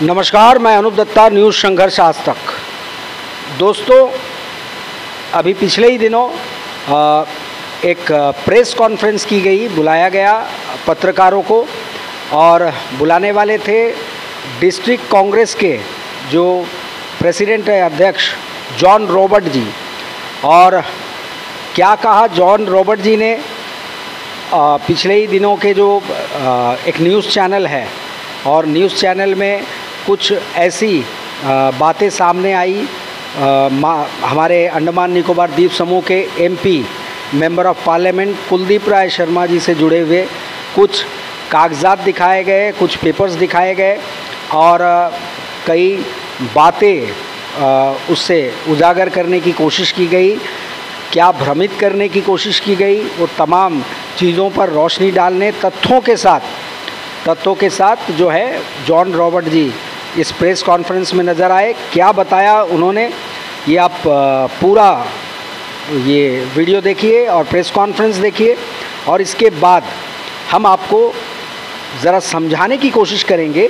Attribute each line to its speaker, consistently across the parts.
Speaker 1: नमस्कार, मैं अनूप दत्ता, न्यूज़ संघर्ष आज तक। दोस्तों, अभी पिछले ही दिनों एक प्रेस कॉन्फ्रेंस की गई, बुलाया गया पत्रकारों को, और बुलाने वाले थे डिस्ट्रिक्ट कांग्रेस के जो प्रेसिडेंट है, अध्यक्ष जॉन रॉबर्ट जी। और क्या कहा जॉन रॉबर्ट जी ने, पिछले ही दिनों के जो एक न्यूज़ चैनल है, और न्यूज़ चैनल में कुछ ऐसी बातें सामने आई, हमारे अंडमान निकोबार द्वीप समूह के MP member of parliament Kuldeep Rai Sharma ji से जुड़े हुए कुछ कागजात दिखाए गए, कुछ पेपर्स दिखाए गए, और कई बातें उससे उजागर करने की कोशिश की गई, क्या भ्रमित करने की कोशिश की गई। वो तमाम चीज़ों पर रोशनी डालने, तथ्यों के साथ जो है जॉन रॉबर्ट जी इस प्रेस कॉन्फ्रेंस में नज़र आए। क्या बताया उन्होंने, ये आप पूरा ये वीडियो देखिए और प्रेस कॉन्फ्रेंस देखिए, और इसके बाद हम आपको ज़रा समझाने की कोशिश करेंगे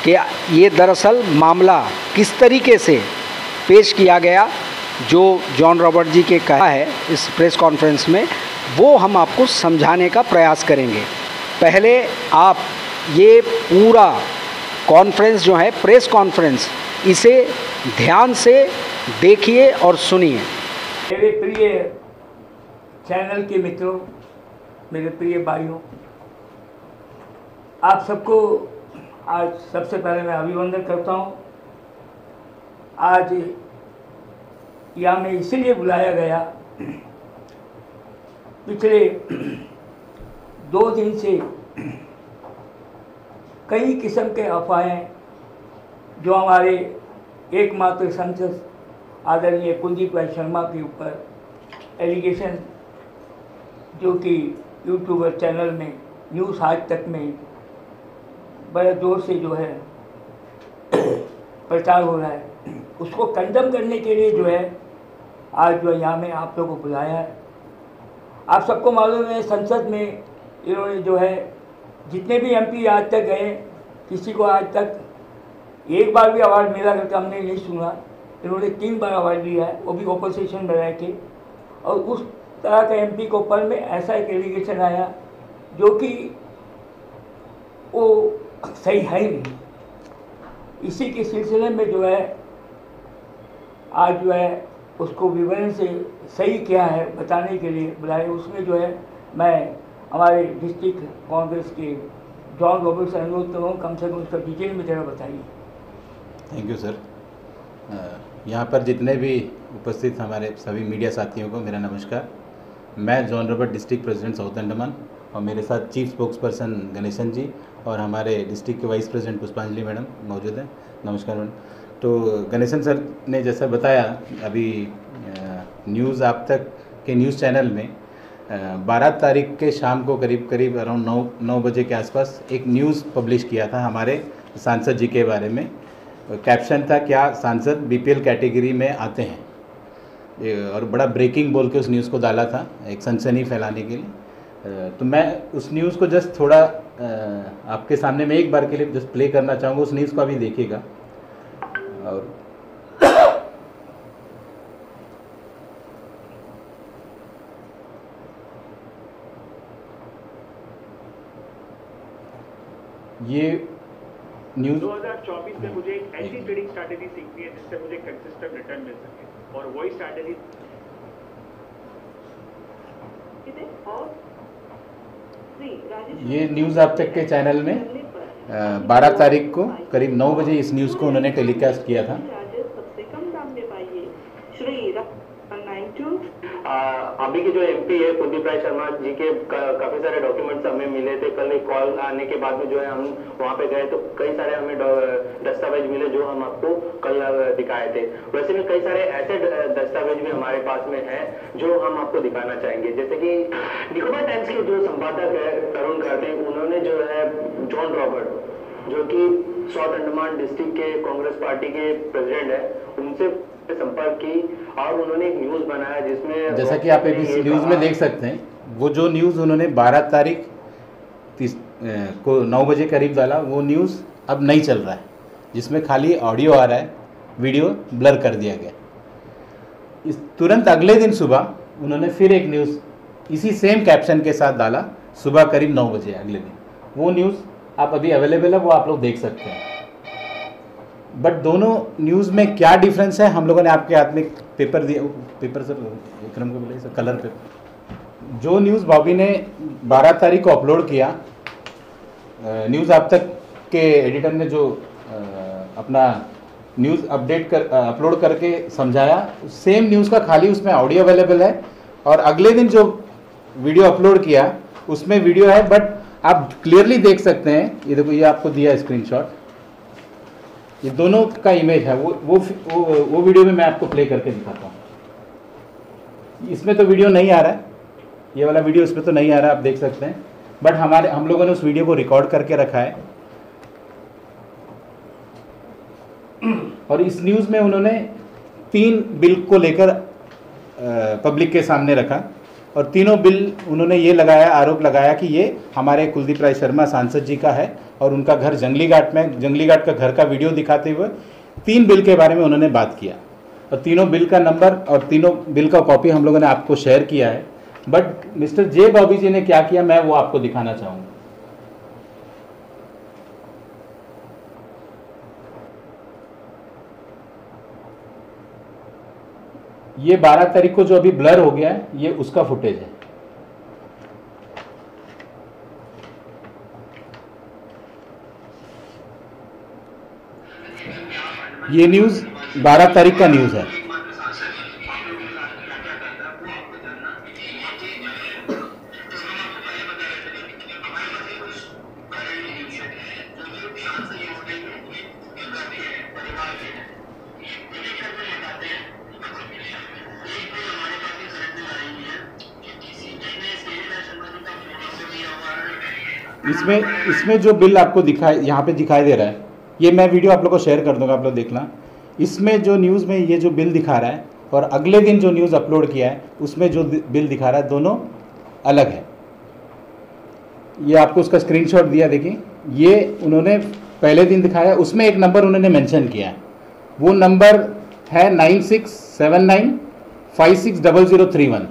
Speaker 1: कि ये दरअसल मामला किस तरीके से पेश किया गया। जो जॉन रॉबर्ट जी के कहा है इस प्रेस कॉन्फ्रेंस में, वो हम आपको समझाने का प्रयास करेंगे। पहले आप ये पूरा कॉन्फ्रेंस जो है, प्रेस कॉन्फ्रेंस, इसे ध्यान से देखिए और सुनिए।
Speaker 2: मेरे प्रिय चैनल के मित्रों, मेरे प्रिय भाइयों, आप सबको आज सबसे पहले मैं अभिवंदन करता हूं। आज यहाँ में इसलिए बुलाया गया, पिछले 2 दिन से कई किस्म के अफवाहें जो हमारे एकमात्र सांसद आदरणीय कुलदीप राय शर्मा के ऊपर एलिगेशन, जो कि यूट्यूबर चैनल में न्यूज़ आज तक में बड़े जोर से जो है प्रचार हो रहा है, उसको कंडम करने के लिए जो है आज जो यहाँ में आप लोगों को बुलाया है। आप सबको मालूम है, संसद में इन्होंने जो है जितने भी एमपी आज तक गए, किसी को आज तक एक बार भी अवार्ड मिला करके हमने नहीं सुना। इन्होंने 3 बार अवार्ड लिया है, वो भी ऑपोजिशन में रह के। और उस तरह का एमपी के ऊपर में ऐसा एक एलिगेशन आया जो कि वो सही है ही नहीं। इसी के सिलसिले में जो है आज जो है उसको विवरण से सही क्या है बताने के लिए बुलाए। उसमें जो है मैं हमारे डिस्ट्रिक्ट कांग्रेस के जॉन रॉबर्ट से अनुरोध करूँ, कम से कम उसका डिटेल में ज़रा बताइए।
Speaker 3: Thank you sir. यहाँ पर जितने भी उपस्थित हमारे सभी मीडिया साथियों को मेरा नमस्कार। मैं John Robert, district president south Andaman, और मेरे साथ चीफ स्पोक्स पर्सन गणेशन जी और हमारे डिस्ट्रिक्ट के वाइस प्रेसिडेंट पुष्पांजलि मैडम मौजूद हैं। नमस्कार मैडम। तो गणेशन सर ने जैसा बताया, अभी न्यूज़ आप तक के न्यूज़ चैनल में 12 तारीख के शाम को करीब अराउंड 9 बजे के आसपास एक न्यूज़ पब्लिश किया था हमारे सांसद जी के बारे में। कैप्शन था, क्या सांसद बीपीएल कैटेगरी में आते हैं, और बड़ा ब्रेकिंग बोल के उस न्यूज़ को डाला था, एक सनसनी फैलाने के लिए। तो मैं उस न्यूज़ को जस्ट थोड़ा आपके सामने में एक बार के लिए जस्ट प्ले करना चाहूँगा। उस न्यूज़ को अभी देखिएगा। और ये न्यूज़
Speaker 4: 2024 में मुझे एक ऐसी ट्रेडिंग स्ट्रैटेजी सीखनी है जिससे मुझे कंसिस्टेंट रिटर्न मिल सके, और वही स्ट्रैटेजी
Speaker 3: ये न्यूज़ आप तक के चैनल में 12 तारीख को करीब 9 बजे इस न्यूज़ को उन्होंने टेलीकास्ट किया था।
Speaker 5: अभी के जो एमपी है कुलदीप राय शर्मा जी के काफी सारे डॉक्यूमेंट्स हमें मिले थे। कल एक कॉल आने के बाद में जो है हम वहाँ पे गए तो कई सारे हमें दस्तावेज मिले जो हम आपको कल दिखाए थे। वैसे में कई सारे ऐसे दस्तावेज भी हमारे पास में हैं जो हम आपको दिखाना चाहेंगे। जैसे कि निकोबार टाइम्स के जो संपादक है तरुण गांधी, उन्होंने जो है जॉन रॉबर्ट, जो कि साउथ अंडमान डिस्ट्रिक्ट के कांग्रेस पार्टी के प्रेसिडेंट है, उनसे संपर्क की और उन्होंने एक न्यूज़ बनाया जिसमें,
Speaker 3: जैसा कि आप इस न्यूज़ में देख सकते हैं, वो जो न्यूज़ उन्होंने 12 तारीख को 9 बजे करीब डाला, वो न्यूज़ अब नहीं चल रहा है। जिसमें खाली ऑडियो आ रहा है, वीडियो ब्लर कर दिया गया। इस तुरंत अगले दिन सुबह उन्होंने फिर एक न्यूज़ इसी सेम कैप्शन के साथ डाला, सुबह करीब 9 बजे अगले दिन। वो न्यूज़ आप अभी अवेलेबल है, वो आप लोग देख सकते हैं। बट दोनों न्यूज़ में क्या डिफरेंस है, हम लोगों ने आपके हाथ में पेपर दिया, पेपर सर विक्रम को बोले सर, कलर पेपर। जो न्यूज़ बॉबी ने 12 तारीख को अपलोड किया, न्यूज़ अब तक के एडिटर ने जो अपना न्यूज़ अपलोड करके समझाया, सेम न्यूज़ का खाली उसमें ऑडियो अवेलेबल है, और अगले दिन जो वीडियो अपलोड किया उसमें वीडियो है, बट आप क्लियरली देख सकते हैं। ये देखो, ये आपको दिया स्क्रीनशॉट, ये दोनों का इमेज है। वो वीडियो में मैं आपको प्ले करके दिखाता हूँ। इसमें तो वीडियो नहीं आ रहा है, ये वाला वीडियो इसमें तो नहीं आ रहा है, आप देख सकते हैं। बट हम लोगों ने उस वीडियो को रिकॉर्ड करके रखा है, और इस न्यूज़ में उन्होंने 3 बिल को लेकर पब्लिक के सामने रखा, और तीनों बिल उन्होंने ये आरोप लगाया कि ये हमारे कुलदीप राय शर्मा सांसद जी का है, और उनका घर जंगली घाट में, जंगली घाट का घर का वीडियो दिखाते हुए 3 बिल के बारे में उन्होंने बात किया। और तीनों बिल का नंबर और तीनों बिल का कॉपी हम लोगों ने आपको शेयर किया है। बट मिस्टर जे बॉबी जी ने क्या किया, मैं वो आपको दिखाना चाहूँगा। ये 12 तारीख को जो अभी ब्लर हो गया है, ये उसका फुटेज है। ये न्यूज़ 12 तारीख का न्यूज़ है। इसमें जो बिल आपको यहाँ पे दिखाई दे रहा है, ये मैं वीडियो आप लोग को शेयर कर दूंगा, आप लोग देखना। इसमें जो न्यूज़ में ये जो बिल दिखा रहा है, और अगले दिन जो न्यूज़ अपलोड किया है उसमें जो बिल दिखा रहा है, दोनों अलग है। ये आपको उसका स्क्रीनशॉट दिया, देखिए। ये उन्होंने पहले दिन दिखाया, उसमें एक नंबर उन्होंने मेंशन किया है, वो नंबर है 9679560031,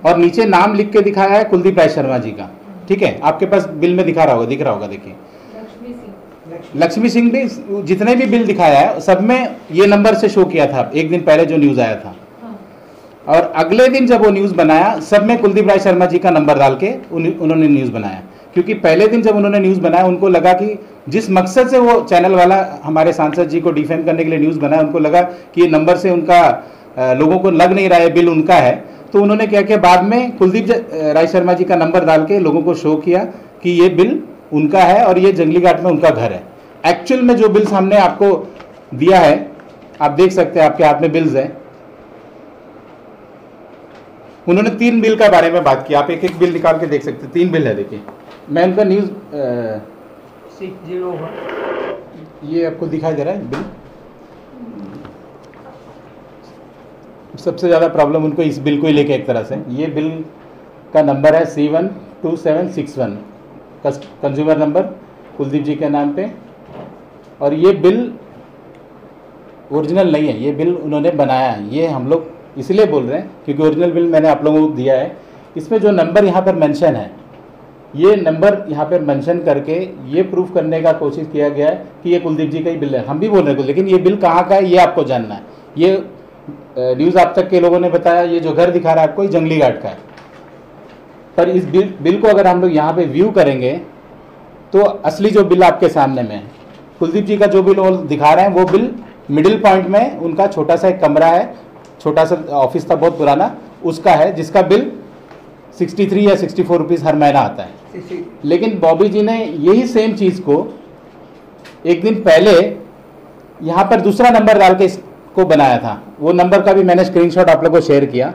Speaker 3: और नीचे नाम लिख के दिखाया है कुलदीप राय शर्मा जी का। ठीक है, आपके पास बिल में दिख रहा होगा, देखिए लक्ष्मी सिंह भी। जितने भी बिल दिखाया है सब में ये नंबर से शो किया था, एक दिन पहले जो न्यूज़ आया था। और अगले दिन जब वो न्यूज़ बनाया, सब में कुलदीप राय शर्मा जी का नंबर डाल के उन्होंने न्यूज़ बनाया। क्योंकि पहले दिन जब उन्होंने न्यूज़ बनाया, उनको लगा कि जिस मकसद से वो चैनल वाला हमारे सांसद जी को डिफेम करने के लिए न्यूज़ बनाया, उनको लगा कि ये नंबर से उनका लोगों को लग नहीं रहा है, बिल उनका है। तो उन्होंने क्या किया, बाद में कुलदीप राय शर्मा जी का नंबर डाल के लोगों को शो किया कि ये बिल उनका है और ये जंगली घाट में उनका घर है। एक्चुअल में जो बिल सामने आपको दिया है, आप देख सकते हैं, आपके हाथ में बिल्स हैं। उन्होंने 3 बिल के बारे में बात की, आप एक एक बिल निकाल के देख सकते हैं। 3 बिल है, देखिए। मैं उनका न्यूज़
Speaker 2: 60
Speaker 3: ये आपको दिखाई दे रहा है बिल। सबसे ज़्यादा प्रॉब्लम उनको इस बिल को ही लेके एक तरह से, ये बिल का नंबर है C12761, कंज्यूमर नंबर कुलदीप जी के नाम पे। और ये बिल ओरिजिनल नहीं है, ये बिल उन्होंने बनाया है। ये हम लोग इसलिए बोल रहे हैं क्योंकि ओरिजिनल बिल मैंने आप लोगों को दिया है। इसमें जो नंबर यहाँ पर मेंशन है, ये नंबर यहाँ पर मेंशन करके ये प्रूफ करने का कोशिश किया गया है कि ये कुलदीप जी का ही बिल है। हम भी बोल रहे हैं, लेकिन ये बिल कहाँ का है ये आपको जानना है। ये न्यूज़ आप तक के लोगों ने बताया, ये जो घर दिखा रहा है आपको, ये जंगली घाट का है। पर इस बिल को अगर हम लोग यहाँ पे व्यू करेंगे तो असली जो बिल आपके सामने में है, कुलदीप जी का जो बिल वो दिखा रहे हैं, वो बिल मिडिल पॉइंट में उनका छोटा सा एक कमरा है, छोटा सा ऑफिस था बहुत पुराना, उसका है, जिसका बिल 63 या 64 रुपीज़ हर महीना आता है। लेकिन बॉबी जी ने यही सेम चीज़ को एक दिन पहले यहाँ पर दूसरा नंबर डाल के इसको बनाया था। वो नंबर का भी मैंने स्क्रीनशॉट आप लोगों को शेयर किया।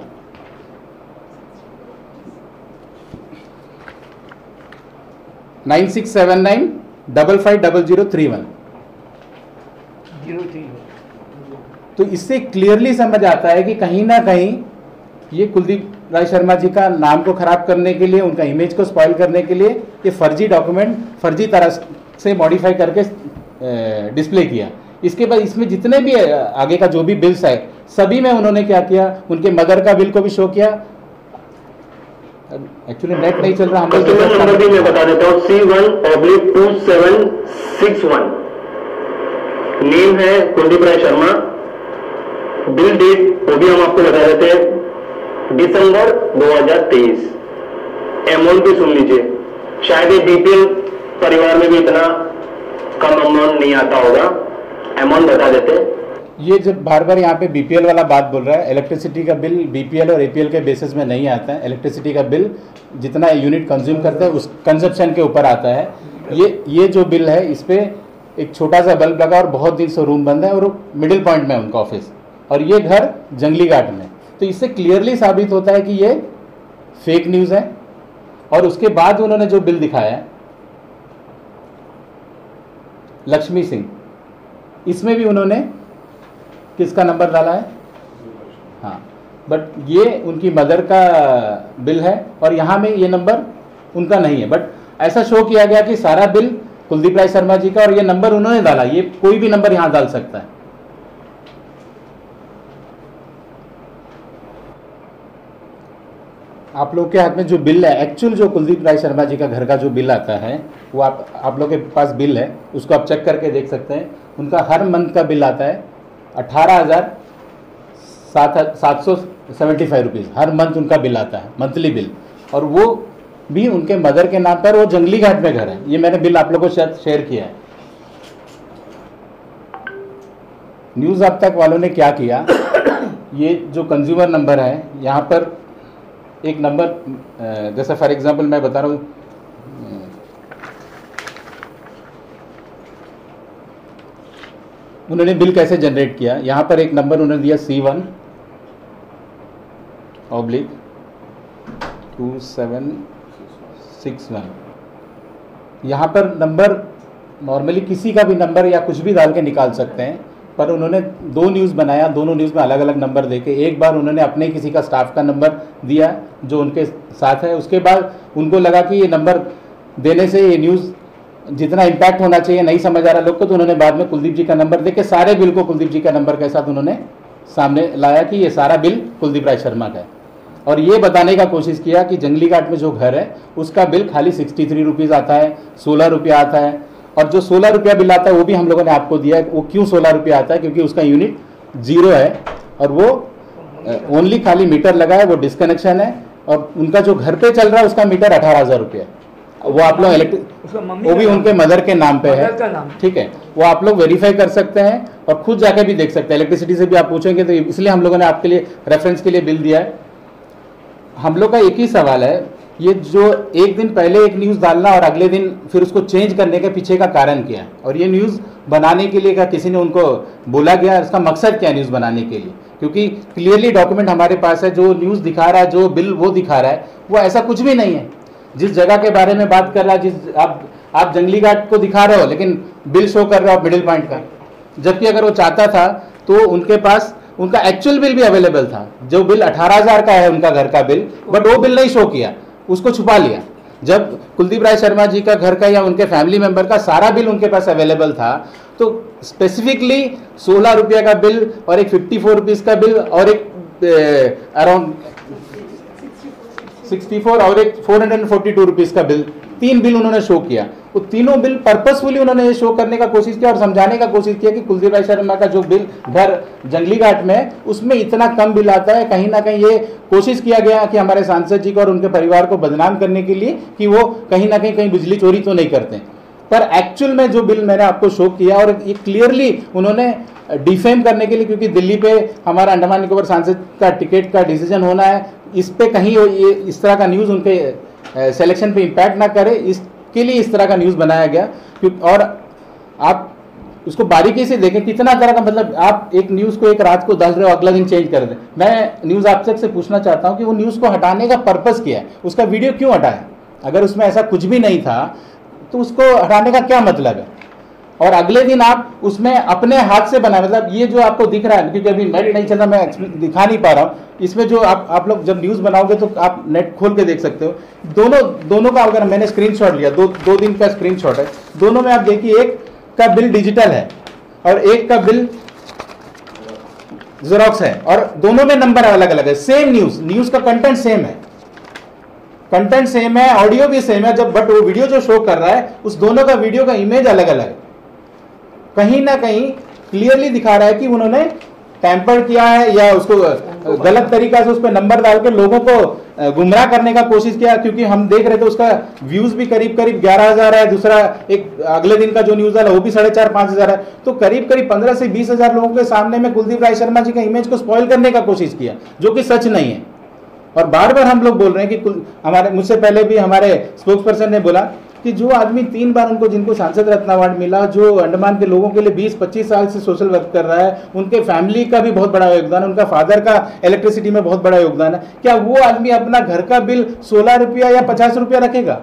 Speaker 3: (9679550031) तो इससे क्लियरली समझ आता है कि कहीं ना कहीं ये कुलदीप राय शर्मा जी का नाम को खराब करने के लिए, उनका इमेज को स्पॉइल करने के लिए ये फर्जी डॉक्यूमेंट फर्जी तरह से मॉडिफाई करके डिस्प्ले किया। इसके बाद इसमें जितने भी आगे का जो भी बिल्स है सभी में उन्होंने क्या किया, उनके मदर का बिल को भी शो किया। एक्चुअली नेट नहीं चल रहा, हम लोग
Speaker 5: नंबर भी मैं बता देता हूँ, C1/2761 नेम है कुलदीप राय शर्मा, बिल डेट वो भी हम आपको बता देते हैं दिसंबर 2023। अमाउंट भी सुन लीजिए, शायद ये बीपीएल परिवार में भी इतना कम अमाउंट नहीं आता होगा, अमाउंट बता देते हैं।
Speaker 3: ये जब बार बार यहाँ पे बीपीएल वाला बात बोल रहा है, इलेक्ट्रिसिटी का बिल बीपीएल और एपीएल के बेसिस में नहीं आता है। इलेक्ट्रिसिटी का बिल जितना यूनिट कंज्यूम करता है उस कंजप्शन के ऊपर आता है। ये जो बिल है इस पे एक छोटा सा बल्ब लगा और बहुत दिन से रूम बंद है और मिडिल पॉइंट में उनका ऑफिस, और ये घर जंगली घाट में। तो इससे क्लियरली साबित होता है कि ये फेक न्यूज़ है। और उसके बाद उन्होंने जो बिल दिखाया है लक्ष्मी सिंह, इसमें भी उन्होंने किसका नंबर डाला है, हाँ, बट ये उनकी मदर का बिल है और यहाँ में ये नंबर उनका नहीं है। बट ऐसा शो किया गया कि सारा बिल कुलदीप राय शर्मा जी का और ये नंबर उन्होंने डाला। ये कोई भी नंबर यहाँ डाल सकता है। आप लोग के हाथ में जो बिल है, एक्चुअल जो कुलदीप राय शर्मा जी का घर का जो बिल आता है वो आप लोग के पास बिल है, उसको आप चेक करके देख सकते हैं। उनका हर मंथ का बिल आता है 18,775 रुपीज़ हर मंथ उनका बिल आता है, मंथली बिल। और वो भी उनके मदर के नाम पर, वो जंगली घाट में घर है। ये मैंने बिल आप लोगों को शायद शेयर किया है। न्यूज़ अब तक वालों ने क्या किया, ये जो कंज्यूमर नंबर है यहाँ पर एक नंबर, जैसे फॉर एग्जांपल मैं बता रहा हूँ, उन्होंने बिल कैसे जनरेट किया। यहाँ पर एक नंबर उन्होंने दिया C1/2761। यहाँ पर नंबर नॉर्मली किसी का भी नंबर या कुछ भी डाल के निकाल सकते हैं, पर उन्होंने दो न्यूज़ बनाया, दोनों न्यूज़ में अलग अलग नंबर देके, एक बार उन्होंने अपने किसी का स्टाफ का नंबर दिया जो उनके साथ है, उसके बाद उनको लगा कि ये नंबर देने से ये न्यूज़ जितना इम्पैक्ट होना चाहिए नहीं समझ आ रहा लोग को, तो उन्होंने बाद में कुलदीप जी का नंबर देके सारे बिल को कुलदीप जी का नंबर के साथ उन्होंने सामने लाया कि ये सारा बिल कुलदीप राय शर्मा का है। और ये बताने का कोशिश किया कि जंगली घाट में जो घर है उसका बिल खाली 63 रुपीज़ आता है, 16 रुपया आता है। और जो 16 रुपया बिल आता है वो भी हम लोगों ने आपको दिया है। वो क्यों 16 रुपया आता है, क्योंकि उसका यूनिट 0 है और वो ओनली खाली मीटर लगा है, वो डिस्कनेक्शन है। और उनका जो घर पे चल रहा है उसका मीटर 18,000 रुपया है। वो आप लोग वो भी उनके मदर के नाम पे है, ठीक है। वो आप लोग वेरीफाई कर सकते हैं और खुद जाके भी देख सकते हैं। इलेक्ट्रिसिटी से भी आप पूछेंगे तो इसलिए हम लोगों ने आपके लिए रेफरेंस के लिए बिल दिया है। हम लोग का एक ही सवाल है, ये जो एक दिन पहले एक न्यूज़ डालना और अगले दिन फिर उसको चेंज करने के पीछे का कारण क्या है, और ये न्यूज़ बनाने के लिए क्या किसी ने उनको बोला गया, इसका मकसद क्या है न्यूज़ बनाने के लिए? क्योंकि क्लियरली डॉक्यूमेंट हमारे पास है, जो न्यूज़ दिखा रहा है, जो बिल वो दिखा रहा है, वो ऐसा कुछ भी नहीं है। जिस जगह के बारे में बात कर रहा है, जिस आप जंगली घाट को दिखा रहे हो लेकिन बिल शो कर रहे हो मिडिल पॉइंट का, जबकि अगर वो चाहता था तो उनके पास उनका एक्चुअल बिल भी अवेलेबल था। जो बिल 18,000 का है उनका घर का बिल, बट वो बिल नहीं शो किया, उसको छुपा लिया। जब कुलदीप राय शर्मा जी का घर का या उनके फैमिली मेंबर का सारा बिल उनके पास अवेलेबल था, तो स्पेसिफिकली 16 रुपया का बिल और एक 54 रुपीज़ का बिल और एक अराउंड 64 और एक 442 रुपीज़ का बिल, 3 बिल उन्होंने शो किया। वो तीनों बिल पर्पसफुली उन्होंने ये शो करने का कोशिश किया और समझाने का कोशिश किया कि कुलदीप राय शर्मा का जो बिल घर जंगली घाट में है उसमें इतना कम बिल आता है। कहीं ना कहीं ये कोशिश किया गया कि हमारे सांसद जी को और उनके परिवार को बदनाम करने के लिए कि वो कहीं ना कहीं बिजली चोरी तो नहीं करते। पर एक्चुअल में जो बिल मैंने आपको शो किया, और ये क्लियरली उन्होंने डिफेम करने के लिए, क्योंकि दिल्ली पे हमारा अंडमान निकोबार सांसद का टिकट का डिसीजन होना है, इस पे कहीं ये इस तरह का न्यूज़ उनके सिलेक्शन पे इम्पैक्ट ना करे, इसके लिए इस तरह का न्यूज़ बनाया गया। और आप उसको बारीकी से देखें कितना तरह का, मतलब आप एक न्यूज़ को एक रात को डाल रहे हो, अगला दिन चेंज कर दें। मैं न्यूज़ आप से पूछना चाहता हूँ कि वो न्यूज़ को हटाने का पर्पस क्या है, उसका वीडियो क्यों हटाया? अगर उसमें ऐसा कुछ भी नहीं था तो उसको हटाने का क्या मतलब है? और अगले दिन आप उसमें अपने हाथ से बनाए, मतलब ये जो आपको दिख रहा है, क्योंकि अभी नेट नहीं चल रहा, मैं दिखा नहीं पा रहा हूँ, इसमें जो आप लोग जब न्यूज़ बनाओगे तो आप नेट खोल के देख सकते हो। दोनों का अगर मैंने स्क्रीनशॉट लिया, दो दिन का स्क्रीनशॉट है, दोनों में आप देखिए, एक का बिल डिजिटल है और एक का बिल ज़ेरॉक्स है और दोनों में नंबर अलग अलग है। सेम न्यूज़ का कंटेंट सेम है, कंटेंट सेम है, ऑडियो भी सेम है, जब बट वो वीडियो जो शो कर रहा है उस दोनों का वीडियो का इमेज अलग अलग है। कहीं ना कहीं क्लियरली दिखा रहा है कि उन्होंने टैंपर किया है या उसको गलत तरीका से उस पर नंबर डाल के लोगों को गुमराह करने का कोशिश किया, क्योंकि हम देख रहे थे उसका व्यूज भी करीब 11,000 है, दूसरा एक अगले दिन का जो न्यूज है वो भी 4,500-5,000 है। तो करीब 15 से 20,000 लोगों के सामने में कुलदीप राय शर्मा जी का इमेज को स्पॉइल करने का कोशिश किया, जो कि सच नहीं है। और बार बार हम लोग बोल रहे हैं कि मुझसे पहले भी हमारे स्पोक्स पर्सन ने बोला कि जो आदमी 3 बार जिनको सांसद रत्न अवार्ड मिला, जो अंडमान के लोगों के लिए 20-25 साल से सोशल वर्क कर रहा है, उनके फैमिली का भी बहुत बड़ा योगदान है, उनका फादर का इलेक्ट्रिसिटी में बहुत बड़ा योगदान है, क्या वो आदमी अपना घर का बिल 16 रुपया या 50 रुपया रखेगा?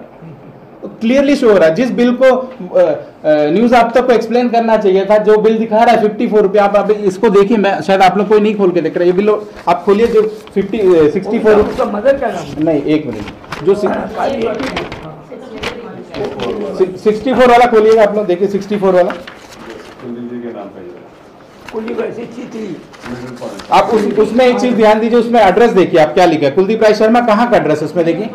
Speaker 3: क्लियरली शो हो रहा है। जिस बिल को न्यूज आप तक को एक्सप्लेन करना चाहिए था, जो बिल दिखा रहा है 54 रुपया, आप इसको देखिए, मैं शायद आप लोग कोई नहीं खोल के देख रहे, ये बिल आप खोलिए जो 64
Speaker 2: मदर का नाम
Speaker 3: नहीं, एक मिनट, जो 64 वाला खोलिएगा आप लोग, देखिए 64 वाला आप उसमें एक चीज ध्यान दीजिए, उसमें एड्रेस देखिए आप क्या लिखा है, कुलदीप राय शर्मा कहाँ का एड्रेस उसमें देखिए,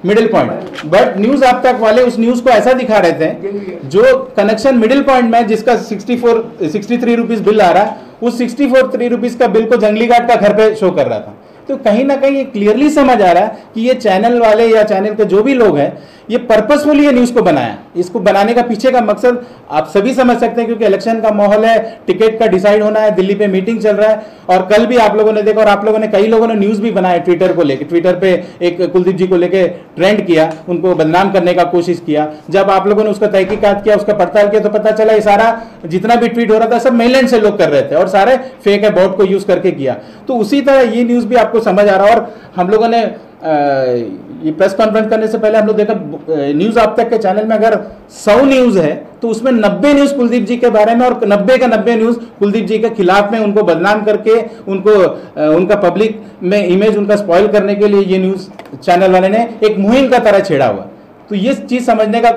Speaker 3: मिडिल पॉइंट। बट न्यूज आप तक वाले उस न्यूज को ऐसा दिखा रहे थे जो कनेक्शन मिडिल पॉइंट में जिसका 63 रुपीज बिल आ रहा है, उस 63 रुपीज का बिल को जंगली घाट का घर पे शो कर रहा था। तो कहीं ना कहीं ये क्लियरली समझ आ रहा है कि ये चैनल वाले या चैनल के जो भी लोग हैं, ये पर्पसफुली ये न्यूज को बनाया। इसको बनाने का पीछे का मकसद आप सभी समझ सकते हैं, क्योंकि इलेक्शन का माहौल है, टिकट का डिसाइड होना है, दिल्ली पे मीटिंग चल रहा है, और कल भी आप लोगों ने देखा और आप लोगों ने कई लोगों ने न्यूज भी बनाया ट्विटर को लेकर, ट्विटर पे एक कुलदीप जी को लेकर ट्रेंड किया, उनको बदनाम करने का कोशिश किया। जब आप लोगों ने उसका तहकीकात किया, उसका पड़ताल किया, तो पता चला ये सारा जितना भी ट्वीट हो रहा था सब मेनलैंड से लोग कर रहे थे और सारे फेक है, बॉट को यूज करके किया। तो उसी तरह ये न्यूज भी आपको समझ आ रहा है। और हम लोगों ने ये प्रेस कॉन्फ्रेंस करने से पहले हम लोग देखा न्यूज आप तक के चैनल में अगर 100 न्यूज है तो उसमें 90 न्यूज कुलदीप जी के बारे में और 90 का 90 न्यूज कुलदीप जी के खिलाफ में, उनको बदनाम करके उनको उनका पब्लिक में इमेज उनका स्पॉइल करने के लिए ये न्यूज चैनल वाले ने एक मुहिम का तरह छेड़ा हुआ। तो ये चीज समझने का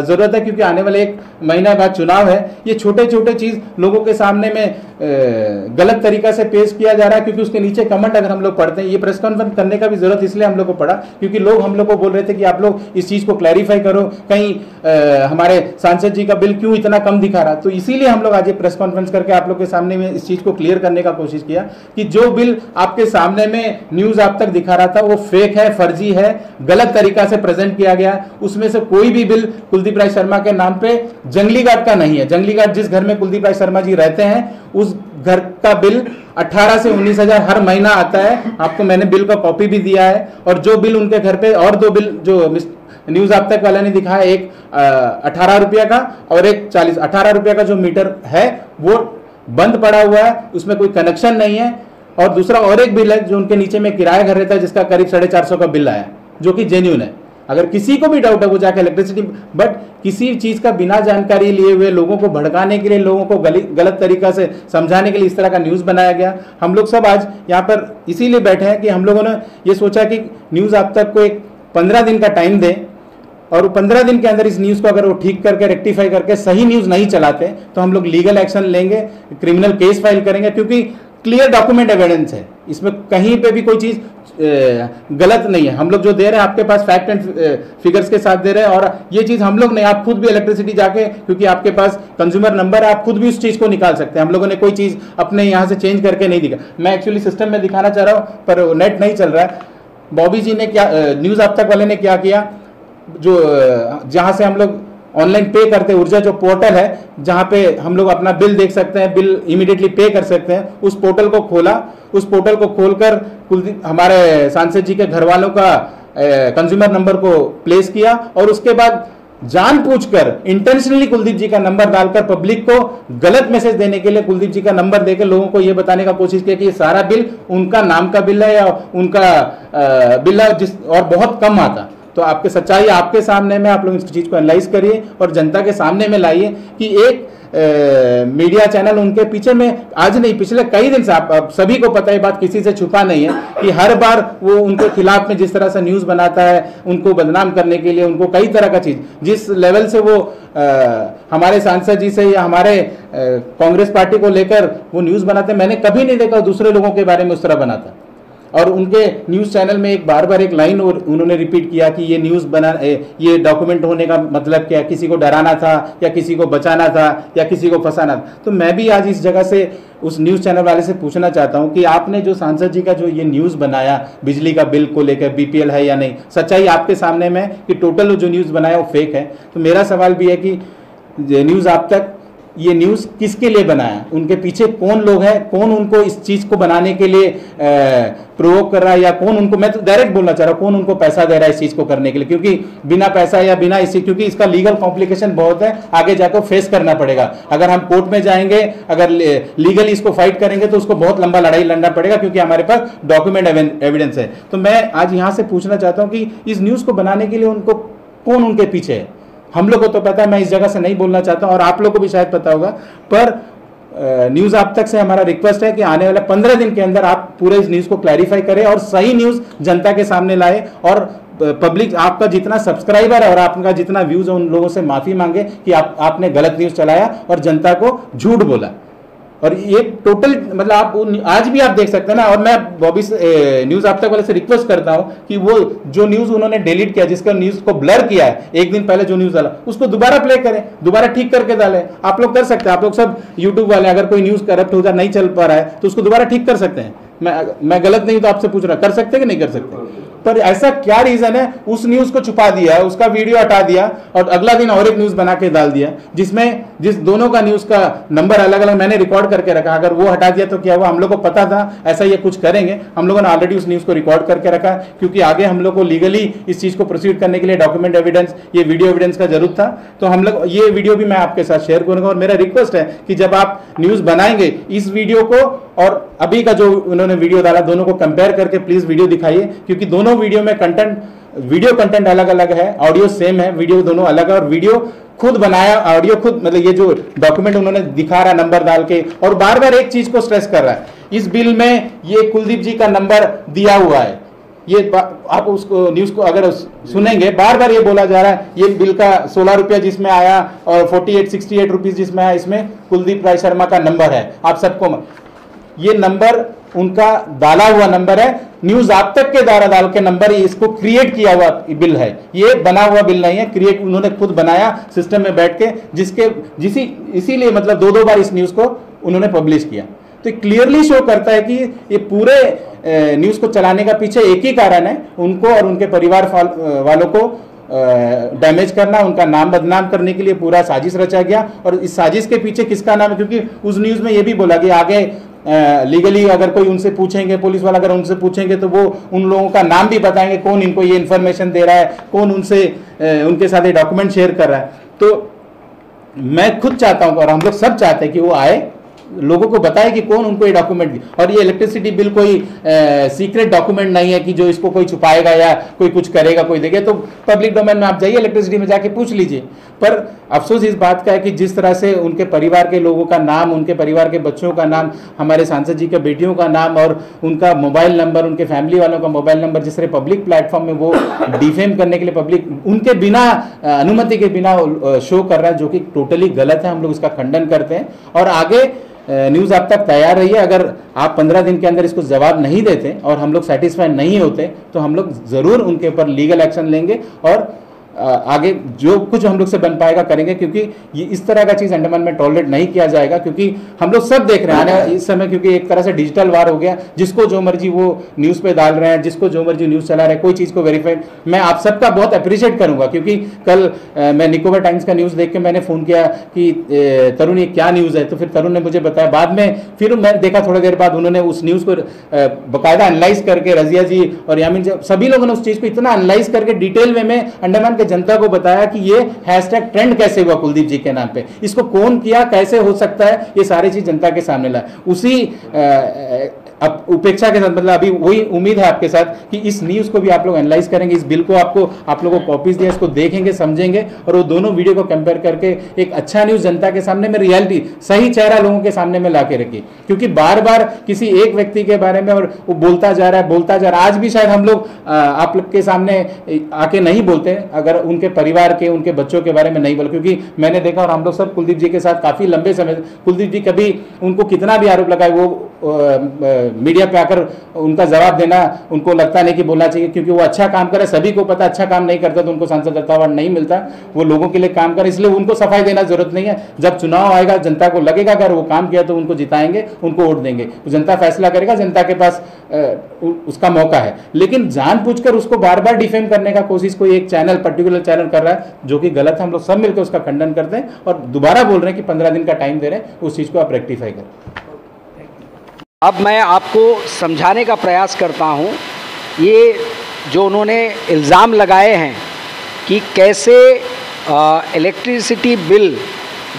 Speaker 3: जरूरत है, क्योंकि आने वाले 1 महीना बाद चुनाव है। ये छोटे छोटे चीज लोगों के सामने में गलत तरीका से पेश किया जा रहा है, क्योंकि उसके नीचे कमेंट अगर हम लोग पढ़ते हैं, ये प्रेस कॉन्फ्रेंस करने का भी जरूरत इसलिए हम लोग को पड़ा क्योंकि लोग हम लोग को बोल रहे थे कि आप लोग इस चीज को क्लैरिफाई करो, कहीं हमारे सांसद जी का बिल क्यों इतना कम दिखा रहा। तो इसीलिए हम लोग आज ये प्रेस कॉन्फ्रेंस करके आप लोग के सामने में इस चीज को क्लियर करने का कोशिश किया कि जो बिल आपके सामने में न्यूज आप तक दिखा रहा था वो फेक है, फर्जी है, गलत तरीका से प्रेजेंट किया गया। उसमें से कोई भी बिल कुलदीप राय शर्मा के नाम पे जंगली घाट का नहीं है। जंगली घाट जिस घर में कुलदीप राय शर्मा जी रहते हैं उस घर का बिल 18 से 19,000 हर महीना आता है। आपको मैंने बिल का कॉपी भी दिया है। और जो बिल उनके घर पे और 2 बिल जो न्यूज आप तक वाला ने दिखाया, एक 18 रुपया का और एक 40। 18 रुपया का जो मीटर है वो बंद पड़ा हुआ है, उसमें कोई कनेक्शन नहीं है। और दूसरा और एक बिल है जो उनके नीचे में किराया घर रहता है, जिसका करीब 450 का बिल आया, जो कि जेन्युइन है। अगर किसी को भी डाउट है वो जाकर इलेक्ट्रिसिटी, बट किसी चीज का बिना जानकारी लिए हुए लोगों को भड़काने के लिए, लोगों को गलत तरीका से समझाने के लिए इस तरह का न्यूज बनाया गया। हम लोग सब आज यहाँ पर इसीलिए बैठे हैं कि हम लोगों ने ये सोचा कि न्यूज आप तक को एक 15 दिन का टाइम दें, और 15 दिन के अंदर इस न्यूज को अगर वो ठीक करके रेक्टिफाई करके सही न्यूज नहीं चलाते तो हम लोग लीगल एक्शन लेंगे, क्रिमिनल केस फाइल करेंगे, क्योंकि क्लियर डॉक्यूमेंट एविडेंस है, इसमें कहीं पे भी कोई चीज गलत नहीं है। हम लोग जो दे रहे हैं आपके पास फैक्ट एंड फिगर्स के साथ दे रहे हैं। और ये चीज हम लोग नहीं, आप खुद भी इलेक्ट्रिसिटी जाके, क्योंकि आपके पास कंज्यूमर नंबर है, आप खुद भी उस चीज को निकाल सकते हैं। हम लोगों ने कोई चीज अपने यहाँ से चेंज करके नहीं दिखा। मैं एक्चुअली सिस्टम में दिखाना चाह रहा हूँ पर नेट नहीं चल रहा है। बॉबी जी ने क्या, न्यूज आप तक वाले ने क्या किया, जो जहाँ से हम लोग ऑनलाइन पे करते हैं, ऊर्जा जो पोर्टल है जहाँ पे हम लोग अपना बिल देख सकते हैं, बिल इमीडिएटली पे कर सकते हैं, उस पोर्टल को खोला। उस पोर्टल को खोलकर कुलदीप हमारे सांसद जी के घर वालों का कंज्यूमर नंबर को प्लेस किया, और उसके बाद जानबूझकर इंटेंशनली कुलदीप जी का नंबर डालकर पब्लिक को गलत मैसेज देने के लिए कुलदीप जी का नंबर देकर लोगों को यह बताने का कोशिश किया कि ये सारा बिल उनका नाम का बिल है या उनका बिल है, जिस और बहुत कम आता। तो आपके सच्चाई आपके सामने में, आप लोग इस चीज को एनालाइज करिए और जनता के सामने में लाइए कि एक मीडिया चैनल उनके पीछे में आज नहीं, पिछले कई दिन से आप सभी को पता है, बात किसी से छुपा नहीं है कि हर बार वो उनके खिलाफ में जिस तरह से न्यूज़ बनाता है, उनको बदनाम करने के लिए, उनको कई तरह का चीज़, जिस लेवल से वो हमारे सांसद जी से या हमारे कांग्रेस पार्टी को लेकर वो न्यूज़ बनाते हैं, मैंने कभी नहीं देखा दूसरे लोगों के बारे में उस तरह बनाता। और उनके न्यूज़ चैनल में एक बार एक लाइन और उन्होंने रिपीट किया कि ये न्यूज़ बना, ये डॉक्यूमेंट होने का मतलब क्या, किसी को डराना था या किसी को बचाना था या किसी को फंसाना था। तो मैं भी आज इस जगह से उस न्यूज़ चैनल वाले से पूछना चाहता हूं कि आपने जो सांसद जी का जो ये न्यूज़ बनाया बिजली का बिल को लेकर, बीपीएल है या नहीं, सच्चाई आपके सामने में कि टोटल जो न्यूज़ बनाया वो फेक है। तो मेरा सवाल भी है कि न्यूज़ आप तक ये न्यूज़ किसके लिए बनाया, उनके पीछे कौन लोग हैं, कौन उनको इस चीज़ को बनाने के लिए प्रोवोक कर रहा है, या कौन उनको, मैं तो डायरेक्ट बोलना चाह रहा हूँ, कौन उनको पैसा दे रहा है इस चीज़ को करने के लिए, क्योंकि बिना पैसा या बिना इसी, क्योंकि इसका लीगल कॉम्प्लिकेशन बहुत है, आगे जाकर फेस करना पड़ेगा। अगर हम कोर्ट में जाएंगे, अगर लीगली इसको फाइट करेंगे तो उसको बहुत लंबा लड़ाई लड़ना पड़ेगा, क्योंकि हमारे पास डॉक्यूमेंट एविडेंस है। तो मैं आज यहाँ से पूछना चाहता हूँ कि इस न्यूज़ को बनाने के लिए उनको कौन उनके पीछे है। हम लोग को तो पता है, मैं इस जगह से नहीं बोलना चाहता और आप लोग को भी शायद पता होगा, पर न्यूज़ आप तक से हमारा रिक्वेस्ट है कि आने वाले 15 दिन के अंदर आप पूरे इस न्यूज़ को क्लैरिफाई करें और सही न्यूज़ जनता के सामने लाए, और पब्लिक, आपका जितना सब्सक्राइबर है और आपका जितना व्यूज है, उन लोगों से माफ़ी मांगे कि आपने गलत न्यूज़ चलाया और जनता को झूठ बोला। और ये टोटल मतलब आप आज भी आप देख सकते हैं ना। और मैं बॉबी न्यूज़ आप तक वाले से रिक्वेस्ट करता हूं कि वो जो न्यूज़ उन्होंने डिलीट किया, जिसका न्यूज़ को ब्लर किया है एक दिन पहले जो न्यूज़ डाला, उसको दोबारा प्ले करें, दोबारा ठीक करके डालें। आप लोग कर सकते हैं, आप लोग सब यूट्यूब वाले, अगर कोई न्यूज़ करप्ट हो जाए, नहीं चल पा रहा है तो उसको दोबारा ठीक कर सकते हैं। मैं गलत नहीं तो आपसे पूछ रहा, कर सकते हैं कि नहीं कर सकते? पर ऐसा क्या रीजन है, उस न्यूज़ को छुपा दिया, उसका वीडियो हटा दिया और अगला दिन और एक न्यूज़ बना के डाल दिया, जिस दोनों का न्यूज़ का नंबर अलग अलग मैंने रिकॉर्ड करके रखा। अगर वो हटा दिया तो क्या हुआ, हम लोग को पता था ऐसा ये कुछ करेंगे, हम लोगों ने ऑलरेडी उस न्यूज़ को रिकॉर्ड करके रखा, क्योंकि आगे हम लोग को लीगली इस चीज़ को प्रोसीड करने के लिए डॉक्यूमेंट एविडेंस, ये वीडियो एविडेंस का जरूरत था। तो हम लोग ये वीडियो भी मैं आपके साथ शेयर करूंगा। और मेरा रिक्वेस्ट है कि जब आप न्यूज़ बनाएंगे, इस वीडियो को और अभी का जो उन्होंने वीडियो डाला, दोनों को कंपेयर करके प्लीज वीडियो दिखाइए, क्योंकि दोनों वीडियो में वीडियो कंटेंट अलग अलग है, ऑडियो सेम है, वीडियो दोनों अलग है। और वीडियो खुद बनाया, ऑडियो खुद, मतलब ये जो डॉक्यूमेंट उन्होंने दिखा रहा नंबर डाल के, और बार बार एक चीज को स्ट्रेस कर रहा है, इस बिल में ये कुलदीप जी का नंबर दिया हुआ है। ये आप उसको न्यूज़ को अगर सुनेंगे, बार बार ये बोला जा रहा है, ये बिल का 16 रुपया जिसमें आया और 68 रुपीज जिसमें आया, इसमें कुलदीप राय शर्मा का नंबर है। आप सबको ये नंबर उनका डाला हुआ नंबर है, न्यूज़ आप तक के द्वारा डाल के नंबर, इसको क्रिएट किया हुआ बिल है, ये बना हुआ बिल नहीं है, क्रिएट उन्होंने खुद बनाया सिस्टम में बैठ के, इसीलिए मतलब दो बार इस न्यूज़ को उन्होंने पब्लिश किया। तो क्लियरली शो करता है कि ये पूरे न्यूज़ को चलाने का पीछे एक ही कारण है, उनको और उनके परिवार वालों को डैमेज करना, उनका नाम बदनाम करने के लिए पूरा साजिश रचा गया। और इस साजिश के पीछे किसका नाम है, क्योंकि उस न्यूज़ में ये भी बोला कि आगे लीगली अगर कोई उनसे पूछेंगे, पुलिस वाला अगर उनसे पूछेंगे तो वो उन लोगों का नाम भी बताएंगे, कौन इनको ये इन्फॉर्मेशन दे रहा है, कौन उनके साथ ये डॉक्यूमेंट शेयर कर रहा है। तो मैं खुद चाहता हूँ और हम लोग सब चाहते हैं कि वो आए, लोगों को बताए कि कौन उनको ये डॉक्यूमेंट दी। और ये इलेक्ट्रिसिटी बिल कोई सीक्रेट डॉक्यूमेंट नहीं है कि जो इसको कोई छुपाएगा या कोई कुछ करेगा, कोई देगा। तो पब्लिक डोमेन में आप जाइए, इलेक्ट्रिसिटी में जाके पूछ लीजिए। पर अफसोस इस बात का है कि जिस तरह से उनके परिवार के लोगों का नाम, उनके परिवार के बच्चों का नाम, हमारे सांसद जी के बेटियों का नाम और उनका मोबाइल नंबर, उनके फैमिली वालों का मोबाइल नंबर, जिस तरह पब्लिक प्लेटफॉर्म में वो डिफेम करने के लिए पब्लिक उनके बिना अनुमति के बिना शो कर रहा है, जो कि टोटली गलत है। हम लोग इसका खंडन करते हैं और आगे न्यूज़ आप तक तैयार रही है। अगर आप 15 दिन के अंदर इसको जवाब नहीं देते और हम लोग सेटिस्फाइड नहीं होते तो हम लोग ज़रूर उनके ऊपर लीगल एक्शन लेंगे और आगे जो कुछ हम लोग से बन पाएगा करेंगे, क्योंकि ये इस तरह का चीज़ अंडमान में टॉलरेट नहीं किया जाएगा। क्योंकि हम लोग सब देख रहे हैं आने इस समय, क्योंकि एक तरह से डिजिटल वार हो गया, जिसको जो मर्जी वो न्यूज़ पे डाल रहे हैं, जिसको जो मर्जी न्यूज़ चला रहे हैं, कोई चीज़ को वेरीफाइड। मैं आप सबका बहुत अप्रिशिएट करूंगा, क्योंकि कल मैं निकोबार टाइम्स का न्यूज़ देख के मैंने फ़ोन किया कि तरुण ये क्या न्यूज़ है, तो फिर तरुण ने मुझे बताया। बाद में फिर मैंने देखा थोड़ी देर बाद उन्होंने उस न्यूज़ को बाकायदा एनालाइज करके, रजिया जी और यामिन जी सभी लोगों ने उस चीज़ को इतना एनालाइज करके डिटेल वे में अंडमान के जनता को बताया कि ये हैशटैग ट्रेंड कैसे हुआ कुलदीप जी के नाम पे, इसको कौन किया, कैसे हो सकता है, ये सारी चीज जनता के सामने लाए। उसी अब उपेक्षा के साथ, मतलब अभी वही उम्मीद है आपके साथ कि इस न्यूज़ को भी आप लोग एनालाइज करेंगे, इस बिल को आप लोगों को कॉपीज दिया, इसको देखेंगे, समझेंगे और वो दोनों वीडियो को कंपेयर करके एक अच्छा न्यूज़ जनता के सामने में, रियलिटी, सही चेहरा लोगों के सामने में ला के रखिए। क्योंकि बार बार किसी एक व्यक्ति के बारे में और वो बोलता जा रहा है। आज भी शायद हम लोग आप लोग के सामने आके नहीं बोलते अगर उनके परिवार के, उनके बच्चों के बारे में नहीं बोले, क्योंकि मैंने देखा और हम लोग सब कुलदीप जी के साथ काफ़ी लंबे समय, कुलदीप जी कभी उनको कितना भी आरोप लगाए वो मीडिया पे आकर उनका जवाब देना उनको लगता नहीं कि बोलना चाहिए, क्योंकि वो अच्छा काम करे, सभी को पता अच्छा काम नहीं करता तो उनको सांसद रत्न अवार्ड नहीं मिलता, वो लोगों के लिए काम करे, इसलिए उनको सफाई देना जरूरत नहीं है। जब चुनाव आएगा जनता को लगेगा अगर वो काम किया तो उनको जिताएंगे, उनको वोट देंगे, तो जनता फैसला करेगा, जनता के पास उसका मौका है। लेकिन जानबूझकर उसको बार बार डिफेम करने का कोशिश कोई एक चैनल, पर्टिकुलर चैनल कर रहा है, जो कि गलत है। हम लोग सब मिलकर उसका खंडन करते हैं और दोबारा बोल रहे हैं कि 15 दिन का टाइम दे रहे हैं, उस चीज को आप रेक्टिफाई करें।
Speaker 1: अब मैं आपको समझाने का प्रयास करता हूँ, ये जो उन्होंने इल्ज़ाम लगाए हैं कि कैसे इलेक्ट्रिसिटी बिल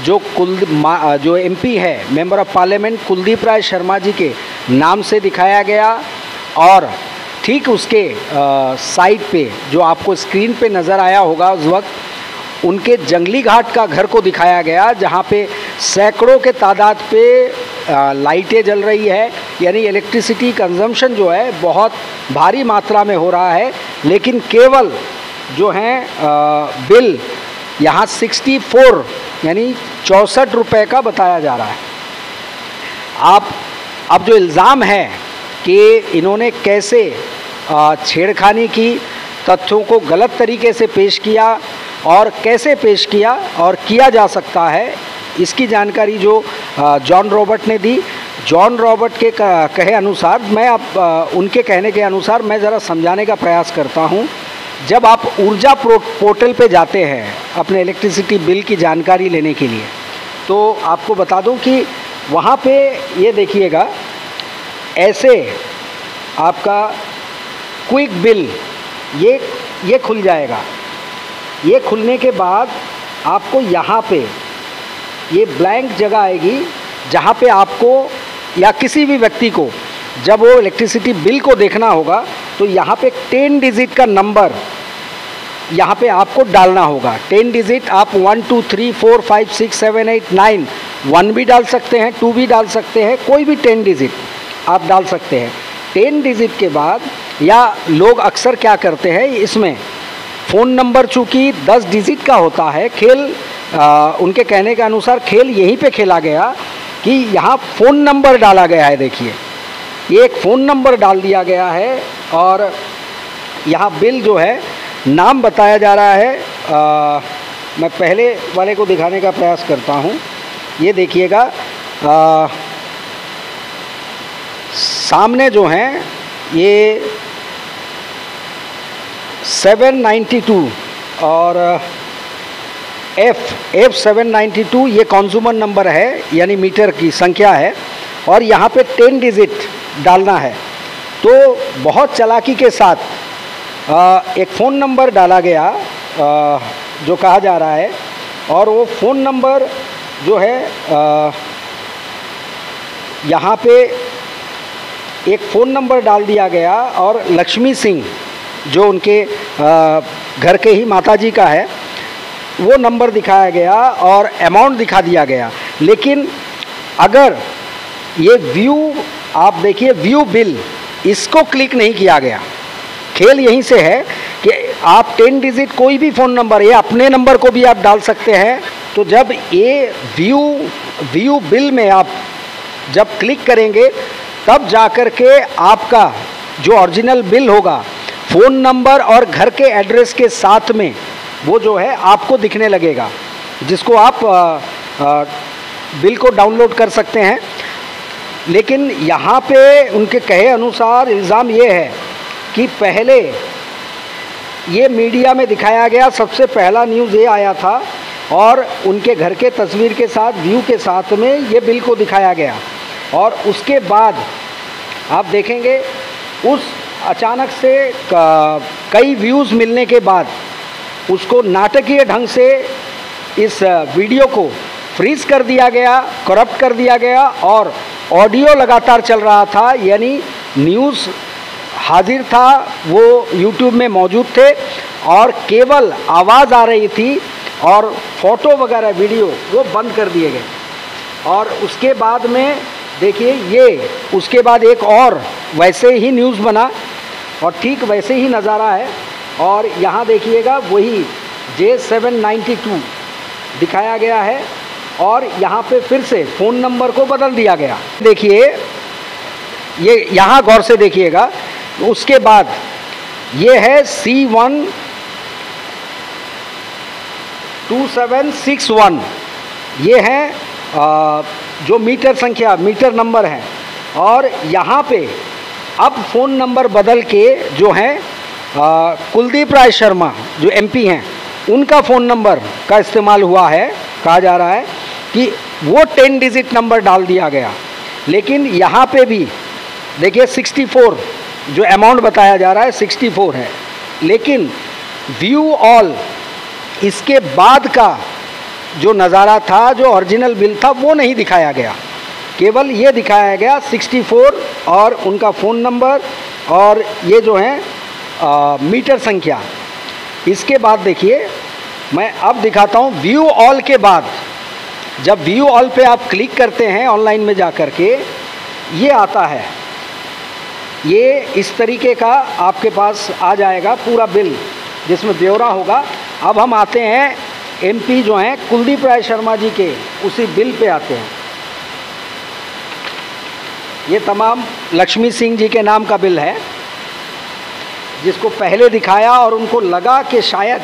Speaker 1: जो एमपी है, member of parliament Kuldeep Rai Sharma जी के नाम से दिखाया गया और ठीक उसके साइड पे जो आपको स्क्रीन पे नज़र आया होगा उस वक्त, उनके जंगली घाट का घर को दिखाया गया, जहाँ पे सैकड़ों के तादाद पे लाइटें जल रही है, यानी इलेक्ट्रिसिटी कंजम्पशन जो है बहुत भारी मात्रा में हो रहा है। लेकिन केवल जो है बिल यहाँ 64 यानी 64 रुपये का बताया जा रहा है। अब जो इल्ज़ाम है कि इन्होंने कैसे छेड़खानी की, तथ्यों को गलत तरीके से पेश किया और कैसे पेश किया और किया जा सकता है, इसकी जानकारी जो जॉन रॉबर्ट ने दी। जॉन रॉबर्ट के कहे अनुसार, मैं उनके कहने के अनुसार मैं ज़रा समझाने का प्रयास करता हूँ। जब आप ऊर्जा पोर्टल पे जाते हैं अपने इलेक्ट्रिसिटी बिल की जानकारी लेने के लिए, तो आपको बता दूं कि वहाँ पे ये देखिएगा, ऐसे आपका क्विक बिल ये खुल जाएगा। ये खुलने के बाद आपको यहाँ पे ये ब्लैंक जगह आएगी, जहाँ पे आपको या किसी भी व्यक्ति को जब वो इलेक्ट्रिसिटी बिल को देखना होगा तो यहाँ पे 10 डिजिट का नंबर यहाँ पे आपको डालना होगा। 10 डिजिट आप 1 2 3 4 5 6 7 8 9 1 भी डाल सकते हैं, 2 भी डाल सकते हैं, कोई भी 10 डिजिट आप डाल सकते हैं। 10 डिजिट के बाद, या लोग अक्सर क्या करते हैं, इसमें फ़ोन नंबर चूँकि 10 डिजिट का होता है, उनके कहने के अनुसार खेल यहीं पे खेला गया कि यहाँ फ़ोन नंबर डाला गया है। देखिए, ये एक फ़ोन नंबर डाल दिया गया है और यहाँ बिल जो है नाम बताया जा रहा है। मैं पहले वाले को दिखाने का प्रयास करता हूँ। ये देखिएगा, सामने जो हैं ये 792 और F792 ये कंज्यूमर नंबर है, यानी मीटर की संख्या है, और यहाँ पे 10 डिजिट डालना है। तो बहुत चालाकी के साथ एक फ़ोन नंबर डाला गया जो कहा जा रहा है, और वो फ़ोन नंबर जो है यहाँ पे एक फ़ोन नंबर डाल दिया गया और लक्ष्मी सिंह जो उनके घर के ही माताजी का है वो नंबर दिखाया गया और अमाउंट दिखा दिया गया। लेकिन अगर ये व्यू, आप देखिए व्यू बिल, इसको क्लिक नहीं किया गया। खेल यहीं से है कि आप 10 डिजिट कोई भी फ़ोन नंबर या अपने नंबर को भी आप डाल सकते हैं। तो जब ये व्यू बिल में आप जब क्लिक करेंगे तब जाकर के आपका जो ओरिजिनल बिल होगा फ़ोन नंबर और घर के एड्रेस के साथ में वो जो है आपको दिखने लगेगा, जिसको आप बिल को डाउनलोड कर सकते हैं। लेकिन यहाँ पे उनके कहे अनुसार इल्ज़ाम ये है कि पहले ये मीडिया में दिखाया गया, सबसे पहला न्यूज़ ये आया था और उनके घर के तस्वीर के साथ, व्यू के साथ में ये बिल को दिखाया गया, और उसके बाद आप देखेंगे उस अचानक से कई व्यूज़ मिलने के बाद उसको नाटकीय ढंग से इस वीडियो को फ्रीज कर दिया गया, करप्ट कर दिया गया, और ऑडियो लगातार चल रहा था, यानी न्यूज़ हाजिर था, वो यूट्यूब में मौजूद थे और केवल आवाज़ आ रही थी और फोटो वगैरह वीडियो वो बंद कर दिए गए। और उसके बाद में देखिए ये उसके बाद एक और वैसे ही न्यूज़ बना और ठीक वैसे ही नज़ारा है। और यहाँ देखिएगा वही J792 दिखाया गया है और यहाँ पे फिर से फ़ोन नंबर को बदल दिया गया। देखिए ये यहाँ गौर से देखिएगा। उसके बाद ये है C12761, ये है जो मीटर संख्या मीटर नंबर है। और यहाँ पे अब फ़ोन नंबर बदल के जो हैं कुलदीप राय शर्मा जो MP हैं उनका फ़ोन नंबर का इस्तेमाल हुआ है। कहा जा रहा है कि वो 10 डिजिट नंबर डाल दिया गया। लेकिन यहाँ पे भी देखिए 64 जो अमाउंट बताया जा रहा है 64 है, लेकिन व्यू ऑल इसके बाद का जो नज़ारा था, जो ओरिजिनल बिल था, वो नहीं दिखाया गया। केवल ये दिखाया गया 64 और उनका फ़ोन नंबर और ये जो है मीटर संख्या। इसके बाद देखिए मैं अब दिखाता हूँ व्यू ऑल के बाद। जब व्यू ऑल पे आप क्लिक करते हैं ऑनलाइन में जा कर के, ये आता है, ये इस तरीके का आपके पास आ जाएगा पूरा बिल जिसमें ब्यौरा होगा। अब हम आते हैं MP जो हैं कुलदीप राय शर्मा जी के उसी बिल पे आते हैं। ये तमाम लक्ष्मी सिंह जी के नाम का बिल है, जिसको पहले दिखाया और उनको लगा कि शायद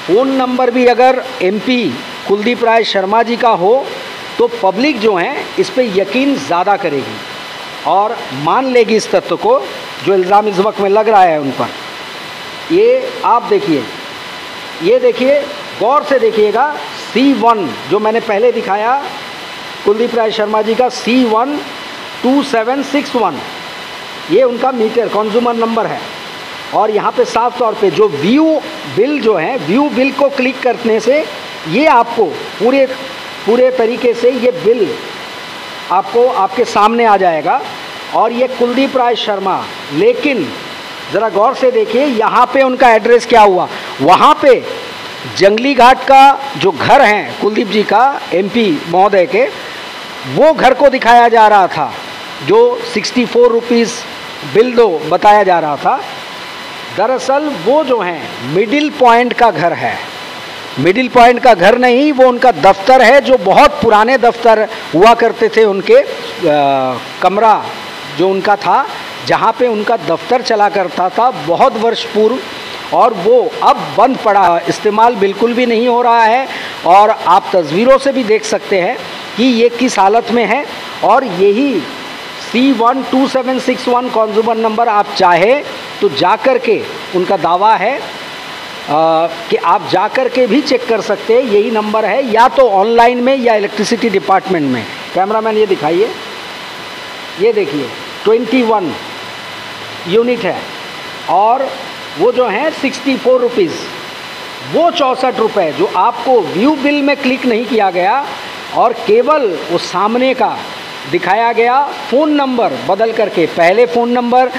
Speaker 1: फ़ोन नंबर भी अगर MP कुलदीप राय शर्मा जी का हो तो पब्लिक जो है इस पे यकीन ज़्यादा करेगी और मान लेगी इस तथ्य को जो इल्ज़ाम इस वक्त में लग रहा है उन पर। ये आप देखिए, ये देखिए गौर से देखिएगा C1 जो मैंने पहले दिखाया कुलदीप राय शर्मा जी का C12761, ये उनका मीटर कंज्यूमर नंबर है। और यहाँ पे साफ तौर पे जो व्यू बिल जो है, व्यू बिल को क्लिक करने से ये आपको पूरे तरीके से ये बिल आपको आपके सामने आ जाएगा और ये कुलदीप राय शर्मा। लेकिन ज़रा गौर से देखिए यहाँ पे उनका एड्रेस क्या हुआ। वहाँ पे जंगली घाट का जो घर हैं कुलदीप जी का MP महोदय के, वो घर को दिखाया जा रहा था जो 64 रुपीज़ बिल दो बताया जा रहा था। दरअसल वो जो हैं मिडिल पॉइंट का घर है, मिडिल पॉइंट का घर नहीं, वो उनका दफ्तर है जो बहुत पुराने दफ्तर हुआ करते थे। उनके कमरा जो उनका था, जहाँ पे उनका दफ्तर चला करता था बहुत वर्ष पूर्व, और वो अब बंद पड़ा, इस्तेमाल बिल्कुल भी नहीं हो रहा है। और आप तस्वीरों से भी देख सकते हैं कि ये किस हालत में है। और यही C12761 कंज्यूमर नंबर आप चाहे तो जा कर के, उनका दावा है कि आप जा कर के भी चेक कर सकते हैं, यही नंबर है, या तो ऑनलाइन में या इलेक्ट्रिसिटी डिपार्टमेंट में। कैमरामैन ये दिखाइए, ये देखिए 21 यूनिट है और वो जो है 64 रुपीज़, वो 64 रुपये जो आपको व्यू बिल में क्लिक नहीं किया गया और केवल वो सामने का दिखाया गया फ़ोन नंबर बदल करके। पहले फ़ोन नंबर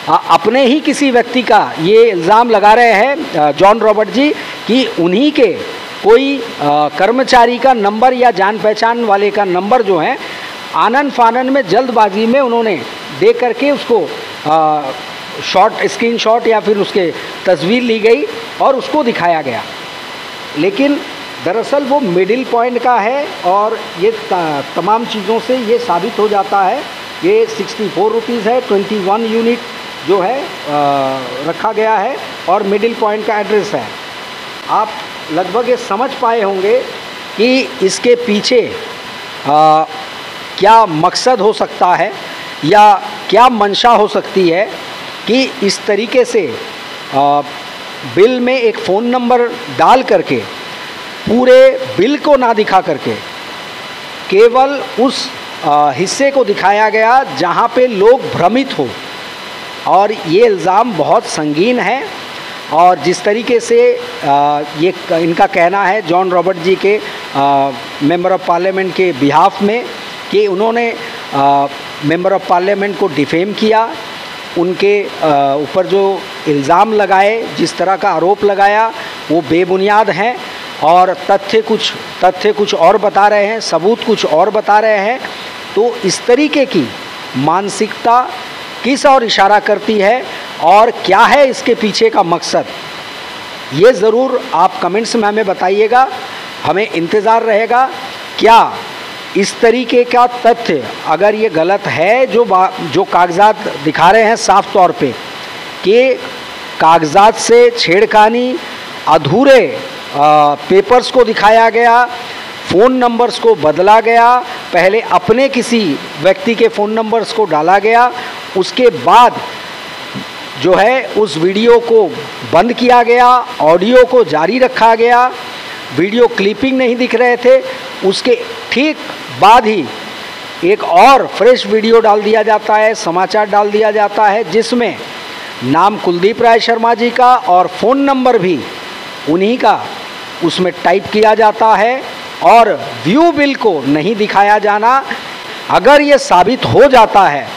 Speaker 1: अपने ही किसी व्यक्ति का, ये इल्ज़ाम लगा रहे हैं जॉन रॉबर्ट जी कि उन्हीं के कोई कर्मचारी का नंबर या जान पहचान वाले का नंबर जो है आनन फानन में जल्दबाजी में उन्होंने दे करके उसको स्क्रीनशॉट या फिर उसके तस्वीर ली गई और उसको दिखाया गया। लेकिन दरअसल वो मिडिल पॉइंट का है और ये तमाम चीज़ों से ये साबित हो जाता है। ये 64 रुपीज़ है, 21 यूनिट जो है रखा गया है और मिडिल पॉइंट का एड्रेस है। आप लगभग ये समझ पाए होंगे कि इसके पीछे क्या मकसद हो सकता है या क्या मंशा हो सकती है कि इस तरीके से बिल में एक फ़ोन नंबर डाल करके पूरे बिल को ना दिखा करके केवल उस हिस्से को दिखाया गया जहां पे लोग भ्रमित हो। और ये इल्ज़ाम बहुत संगीन है और जिस तरीके से ये इनका कहना है जॉन रॉबर्ट जी के मेंबर ऑफ पार्लियामेंट के बिहाफ में कि उन्होंने मेंबर ऑफ पार्लियामेंट को डिफेम किया, उनके ऊपर जो इल्ज़ाम लगाए, जिस तरह का आरोप लगाया वो बेबुनियाद हैं और तथ्य कुछ और बता रहे हैं, सबूत कुछ और बता रहे हैं। तो इस तरीके की मानसिकता किस और इशारा करती है और क्या है इसके पीछे का मकसद, ये ज़रूर आप कमेंट्स में हमें बताइएगा। हमें इंतज़ार रहेगा क्या इस तरीके का तथ्य, अगर ये गलत है जो कागजात दिखा रहे हैं साफ तौर पे कि कागजात से छेड़खानी, अधूरे पेपर्स को दिखाया गया, फ़ोन नंबर्स को बदला गया, पहले अपने किसी व्यक्ति के फ़ोन नंबर्स को डाला गया, उसके बाद जो है उस वीडियो को बंद किया गया, ऑडियो को जारी रखा गया, वीडियो क्लिपिंग नहीं दिख रहे थे, उसके ठीक बाद ही एक और फ्रेश वीडियो डाल दिया जाता है, समाचार डाल दिया जाता है जिसमें नाम कुलदीप राय शर्मा जी का और फ़ोन नंबर भी उन्हीं का उसमें टाइप किया जाता है और व्यू बिल को नहीं दिखाया जाना। अगर ये साबित हो जाता है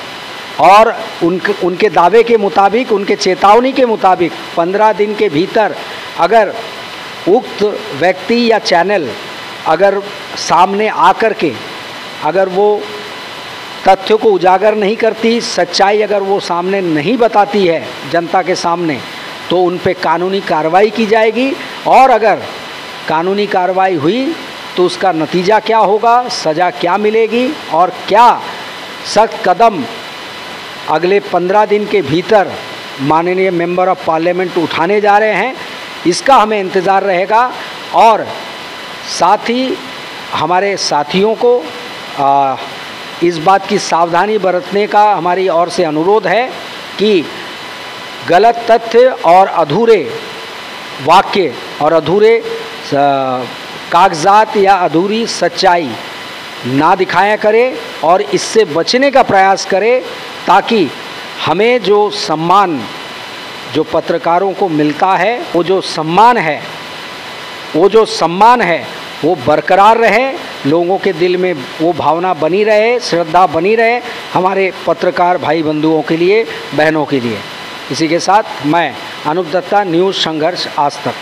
Speaker 1: और उनके दावे के मुताबिक, उनके चेतावनी के मुताबिक 15 दिन के भीतर अगर उक्त व्यक्ति या चैनल अगर सामने आकर के अगर वो तथ्यों को उजागर नहीं करती, सच्चाई अगर वो सामने नहीं बताती है जनता के सामने, तो उन पे कानूनी कार्रवाई की जाएगी। और अगर कानूनी कार्रवाई हुई तो उसका नतीजा क्या होगा, सज़ा क्या मिलेगी और क्या सख्त कदम अगले 15 दिन के भीतर माननीय मेंबर ऑफ पार्लियामेंट उठाने जा रहे हैं, इसका हमें इंतज़ार रहेगा। और साथ ही हमारे साथियों को इस बात की सावधानी बरतने का हमारी ओर से अनुरोध है कि गलत तथ्य और अधूरे वाक्य और अधूरे कागजात या अधूरी सच्चाई ना दिखाया करें और इससे बचने का प्रयास करें, ताकि हमें जो सम्मान जो पत्रकारों को मिलता है, वो जो सम्मान है वो बरकरार रहे, लोगों के दिल में वो भावना बनी रहे, श्रद्धा बनी रहे हमारे पत्रकार भाई बंधुओं के लिए, बहनों के लिए। इसी के साथ मैं अनूप दत्ता, न्यूज़ संघर्ष आज तक।